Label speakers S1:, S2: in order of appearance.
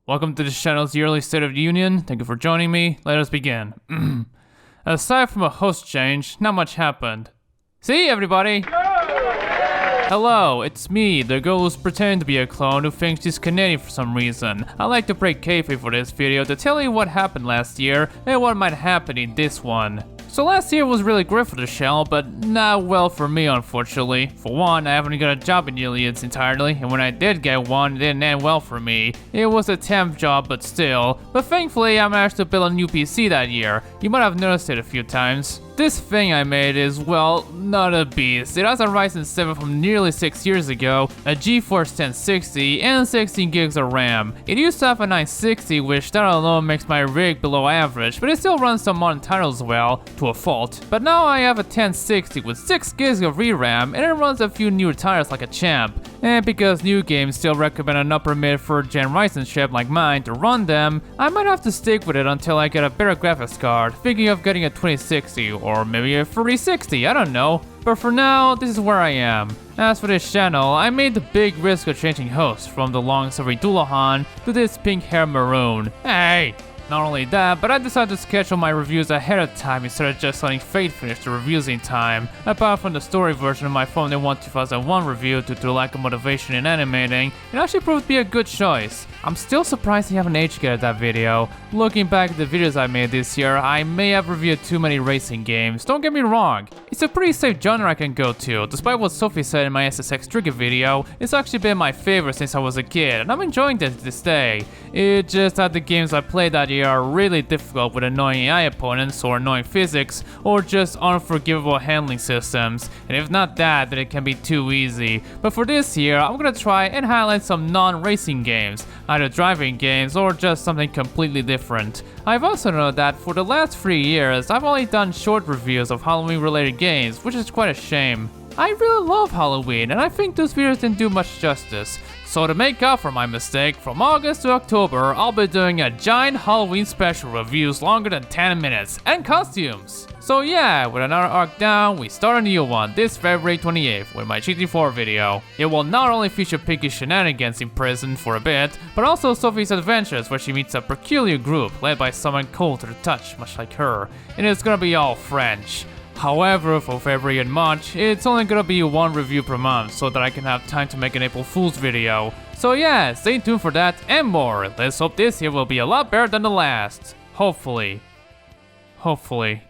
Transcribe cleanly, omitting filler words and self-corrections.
S1: Welcome to this channel's yearly State of the Union. Thank you for joining me. Let us begin. Aside from a host change, not much happened. See, everybody? Hello, it's me, the girl who's pretending to be a clone who thinks she's Canadian for some reason. I'd like to break kayfabe for this video to tell you what happened last year and what might happen in this one. So last year was really great for the channel, but not well for me, unfortunately. For one, I haven't got a job in nearly its entirety, and when I did get one, it didn't end well for me. It was a temp job, but still. But thankfully, I managed to build a new PC that year. You might have noticed it a few times. This thing I made is, well, not a beast. It has a Ryzen 7 from nearly 6 years ago, a GeForce 1060, and 16 gigs of RAM. It used to have a 960, which that alone makes my rig below average, but it still runs some modern titles well, to a fault. But now I have a 1060 with 6 gigs of VRAM, and it runs a few newer titles like a champ. And because new games still recommend an upper mid 3rd gen Ryzen chip like mine to run them, I might have to stick with it until I get a better graphics card, thinking of getting a 2060 or maybe a 3060, I don't know. But for now, this is where I am. As for this channel, I made the big risk of changing hosts from the long Sari Dullahan to this pink hair maroon. Hey! Not only that, but I decided to schedule my reviews ahead of time instead of just letting fate finish the reviews in time. Apart from the story version of my Formula 1 2001 review due to the lack of motivation in animating, it actually proved to be a good choice. I'm still surprised I haven't aged yet at that video. Looking back at the videos I made this year, I may have reviewed too many racing games, don't get me wrong. It's a pretty safe genre I can go to. Despite what Sophie said in my SSX Trigger video, it's actually been my favorite since I was a kid, and I'm enjoying it to this day. It's just that the games I played that year are really difficult with annoying AI opponents or annoying physics or just unforgivable handling systems, and if not that, then it can be too easy. But for this year, I'm gonna try and highlight some non-racing games, either driving games or just something completely different. I've also noted that for the last 3 years, I've only done short reviews of Halloween related games, which is quite a shame. I really love Halloween, and I think those videos didn't do much justice. So to make up for my mistake, from August to October, I'll be doing a giant Halloween special reviews longer than 10 minutes, and costumes! So yeah, with another arc down, we start a new one this February 28th with my GT4 video. It will not only feature Pinkie's shenanigans in prison for a bit, but also Sophie's adventures where she meets a peculiar group led by someone cold to the touch, much like her, and it's gonna be all French. However, for February and March, it's only gonna be one review per month so that I can have time to make an April Fool's video. So yeah, stay tuned for that and more. Let's hope this year will be a lot better than the last. Hopefully. Hopefully.